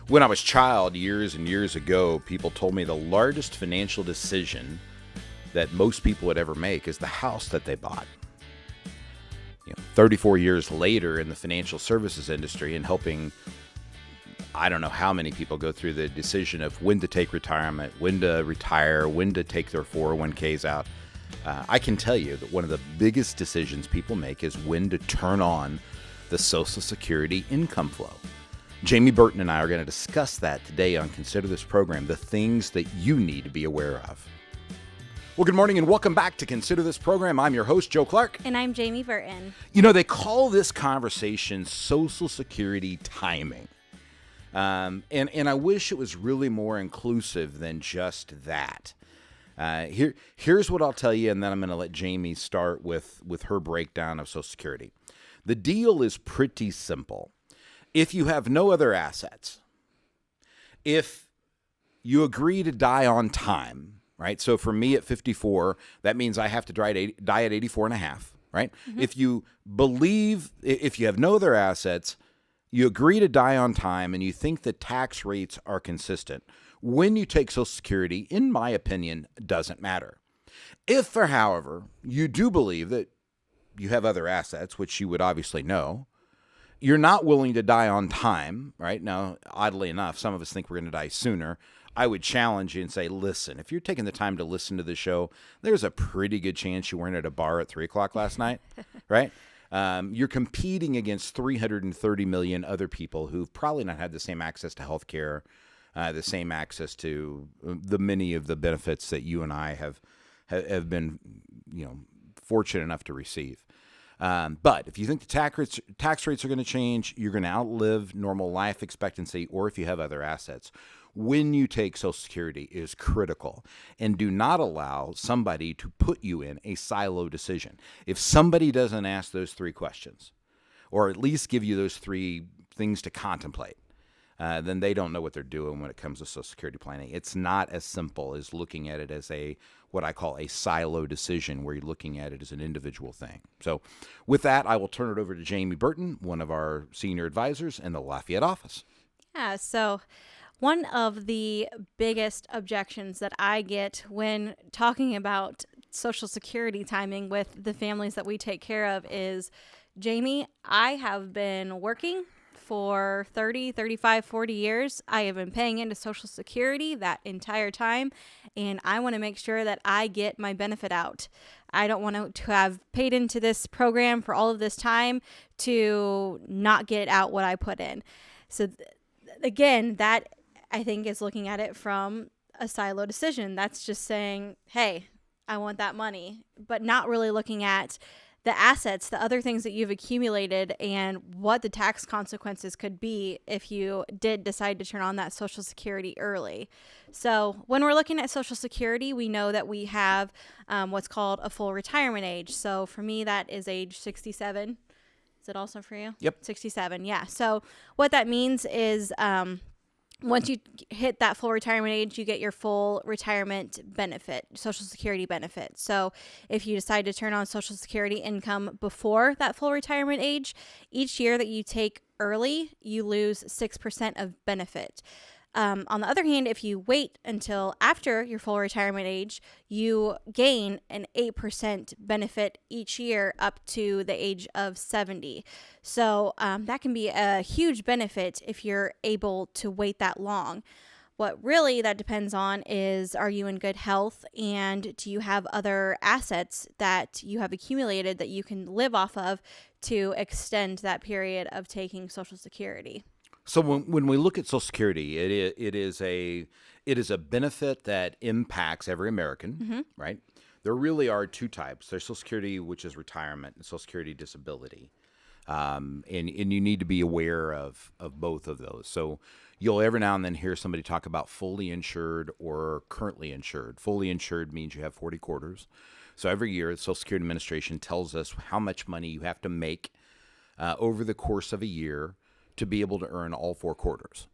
When I was a child, years and years ago, people told me the largest financial decision that most people would ever make is the house that they bought. 34 years later in the financial services industry and helping, I don't know how many people go through the decision of when to take retirement, when to retire, when to take their 401ks out. I can tell you that one of the biggest decisions people make is when to turn on the Social Security income flow. Jamie Burton and I are going to discuss that today on Consider This Program, the things that you need to be aware of. Well, good morning and welcome back to Consider This Program. I'm your host, Joe Clark. And I'm Jamie Burton. They call this conversation Social Security timing. And I wish it was really more inclusive than just that. Here's what I'll tell you, and then I'm going to let Jamie start with her breakdown of Social Security. The deal is pretty simple. If you have no other assets, if you agree to die on time, right? So for me at 54, that means I have to die at 84 and a half, right? Mm-hmm. If you have no other assets, you agree to die on time, and you think the tax rates are consistent, when you take Social Security, in my opinion, doesn't matter. If, however, you do believe that you have other assets, which you would obviously know, you're not willing to die on time, right? Now, oddly enough, some of us think we're going to die sooner. I would challenge you and say, listen, if you're taking the time to listen to the show, there's a pretty good chance you weren't at a bar at 3 o'clock last night, right? You're competing against 330 million other people who've probably not had the same access to health care, the same access to the many of the benefits that you and I have been, fortunate enough to receive. But if you think the tax rates are going to change, you're going to outlive normal life expectancy, or if you have other assets, when you take Social Security is critical. And do not allow somebody to put you in a silo decision. If somebody doesn't ask those 3 questions, or at least give you those 3 things to contemplate, then they don't know what they're doing when it comes to Social Security planning. It's not as simple as looking at it as what I call a silo decision, where you're looking at it as an individual thing. So with that, I will turn it over to Jamie Burton, one of our senior advisors in the Lafayette office. Yeah, so one of the biggest objections that I get when talking about Social Security timing with the families that we take care of is, Jamie, I have been working for 30, 35, 40 years. I have been paying into Social Security that entire time, and I want to make sure that I get my benefit out. I don't want to have paid into this program for all of this time to not get out what I put in. So again, that I think is looking at it from a silo decision. That's just saying, hey, I want that money, but not really looking at the assets, the other things that you've accumulated, and what the tax consequences could be if you did decide to turn on that Social Security early. So when we're looking at Social Security, we know that we have what's called a full retirement age. So for me, that is age 67. Is it also for you? Yep. 67, yeah. So what that means is once you hit that full retirement age, you get your full retirement benefit, Social Security benefit. So if you decide to turn on Social Security income before that full retirement age, each year that you take early, you lose 6% of benefit. On the other hand, if you wait until after your full retirement age, you gain an 8% benefit each year up to the age of 70. So that can be a huge benefit if you're able to wait that long. What really that depends on is, are you in good health, and do you have other assets that you have accumulated that you can live off of to extend that period of taking Social Security? So when we look at Social Security, it is a benefit that impacts every American, mm-hmm. right? There really are 2 types. There's Social Security, which is retirement, and Social Security disability. And you need to be aware of both of those. So you'll every now and then hear somebody talk about fully insured or currently insured. Fully insured means you have 40 quarters. So every year, the Social Security Administration tells us how much money you have to make over the course of a year to be able to earn all 4 quarters.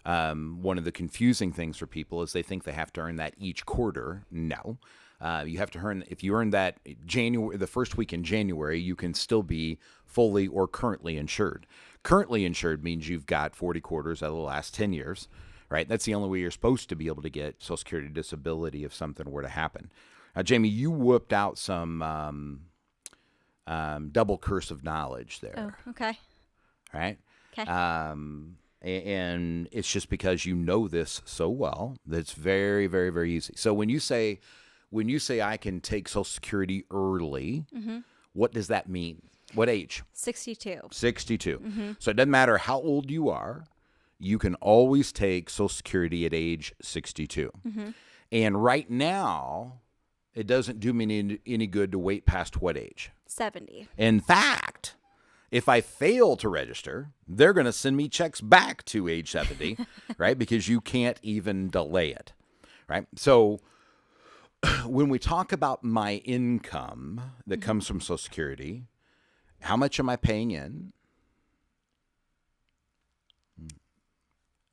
One of the confusing things for people is they think they have to earn that each quarter. No. You have to earn, if you earn that the first week in January, you can still be fully or currently insured. Currently insured means you've got 40 quarters out of the last 10 years, right? That's the only way you're supposed to be able to get Social Security disability if something were to happen. Jamie, you whooped out some double curse of knowledge there. Oh, okay. Right? Okay. And it's just because you know this so well that it's very, very, very easy. So when you say I can take Social Security early, what does that mean? What age? 62. 62. So it doesn't matter how old you are, you can always take Social Security at age 62. And right now, it doesn't do me any good to wait past what age? 70. In fact, if I fail to register, they're going to send me checks back to age 70, right? Because you can't even delay it, right? So when we talk about my income that comes from Social Security, how much am I paying in?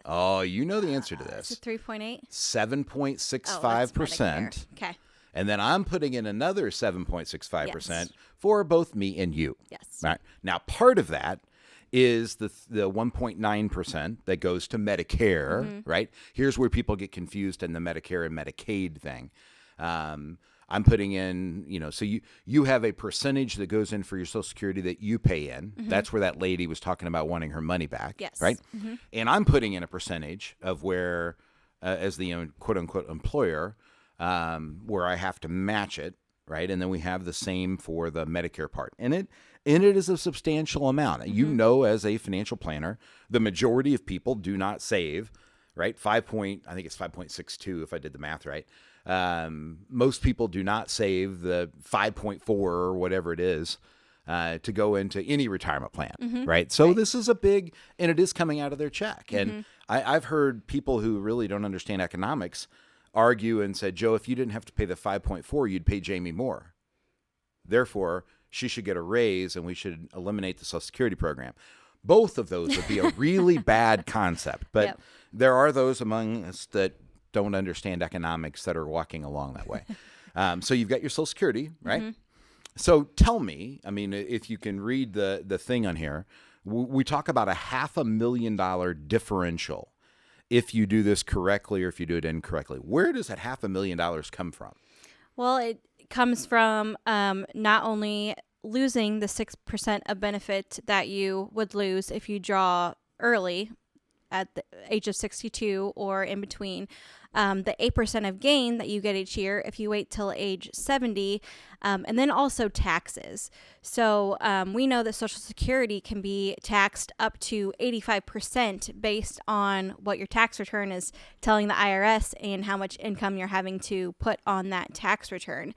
Oh, you know the answer to this. Is it 3.8? 7.65%. Okay. And then I'm putting in another 7.65% Yes. for both me and you. Yes. Right. Now, part of that is the 1.9% that goes to Medicare, right? Here's where people get confused in the Medicare and Medicaid thing. I'm putting in, so you have a percentage that goes in for your Social Security that you pay in. That's where that lady was talking about wanting her money back. Yes. Right? And I'm putting in a percentage of where, as the quote unquote employer, where I have to match it, right? And then we have the same for the Medicare part. And it is a substantial amount. You know, as a financial planner, the majority of people do not save, right? I think it's 5.62 if I did the math right. Most people do not save the 5.4 or whatever it is to go into any retirement plan, right? So this is a big, and it is coming out of their check. And I've heard people who really don't understand economics argue and said, Joe, if you didn't have to pay the 5.4, you'd pay Jamie more. Therefore, she should get a raise and we should eliminate the Social Security program. Both of those would be a really bad concept. But there are those among us that don't understand economics that are walking along that way. So you've got your Social Security, right? So tell me, if you can read the thing on here, we talk about a $500,000 differential if you do this correctly or if you do it incorrectly. Where does that $500,000 come from? Well, it comes from not only losing the 6% of benefit that you would lose if you draw early at the age of 62 or in between, the 8% of gain that you get each year if you wait till age 70, and then also taxes. So we know that Social Security can be taxed up to 85% based on what your tax return is telling the IRS and how much income you're having to put on that tax return.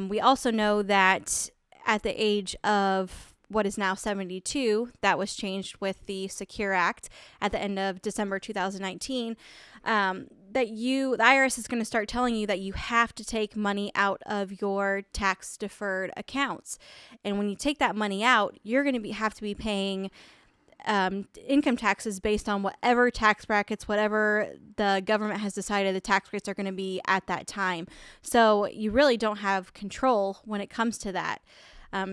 We also know that at the age of what is now 72, that was changed with the Secure Act at the end of December 2019, that the IRS is going to start telling you that you have to take money out of your tax deferred accounts. And when you take that money out, you're going to have to be paying income taxes based on whatever tax brackets, whatever the government has decided the tax rates are going to be at that time. So you really don't have control when it comes to that.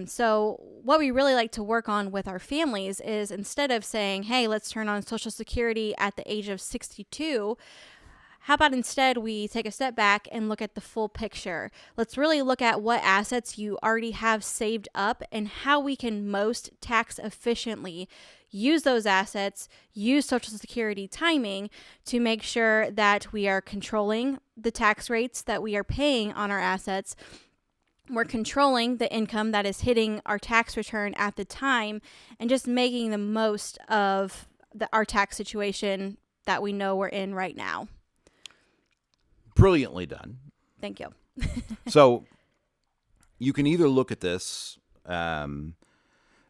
So what we really like to work on with our families is, instead of saying, hey, let's turn on Social Security at the age of 62, how about instead we take a step back and look at the full picture? Let's really look at what assets you already have saved up and how we can most tax efficiently use those assets, use Social Security timing to make sure that we are controlling the tax rates that we are paying on our assets. We're controlling the income that is hitting our tax return at the time, and just making the most of our tax situation that we know we're in right now. Brilliantly done. Thank you. So you can either look at this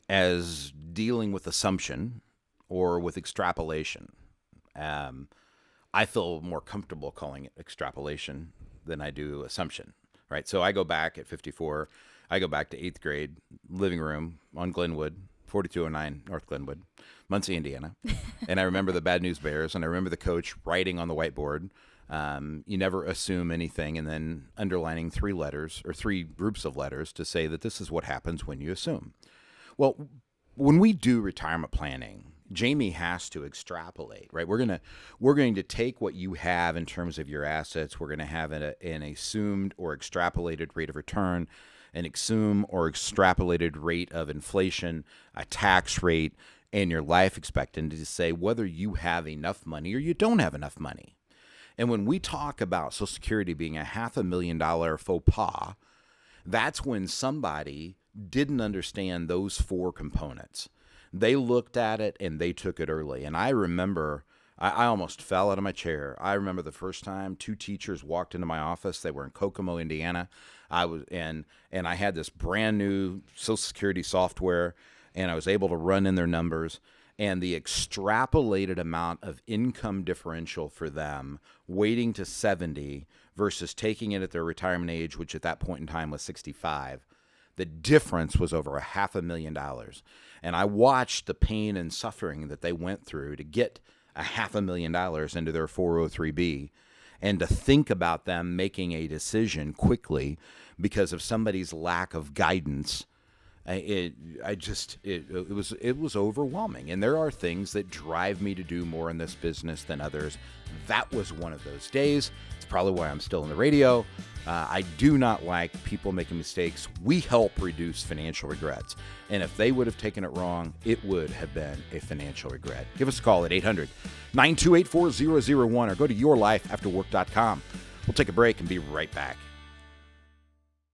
as dealing with assumption or with extrapolation. I feel more comfortable calling it extrapolation than I do assumption. Right, so I go back at 54. I go back to 8th grade, living room on Glenwood, 4209 North Glenwood, Muncie, Indiana. And I remember the Bad News Bears, and I remember the coach writing on the whiteboard, You never assume anything, and then underlining 3 letters or 3 groups of letters to say that this is what happens when you assume. Well, when we do retirement planning, Jamie has to extrapolate, right? We're going to take what you have in terms of your assets. We're going to have an assumed or extrapolated rate of return, an assumed or extrapolated rate of inflation, a tax rate, and your life expectancy to say whether you have enough money or you don't have enough money. And when we talk about Social Security being a $500,000 faux pas, that's when somebody didn't understand those 4 components. They looked at it and they took it early. And I remember, I almost fell out of my chair. I remember the first time 2 teachers walked into my office. They were in Kokomo, Indiana. And I had this brand new Social Security software, and I was able to run in their numbers. And the extrapolated amount of income differential for them waiting to 70 versus taking it at their retirement age, which at that point in time was 65, the difference was over $500,000. And I watched the pain and suffering that they went through to get $500,000 into their 403B, and to think about them making a decision quickly because of somebody's lack of guidance. It was overwhelming. And there are things that drive me to do more in this business than others. That was one of those days. It's probably why I'm still in the radio. I do not like people making mistakes. We help reduce financial regrets. And if they would have taken it wrong, it would have been a financial regret. Give us a call at 800-928-4001 or go to yourlifeafterwork.com. We'll take a break and be right back.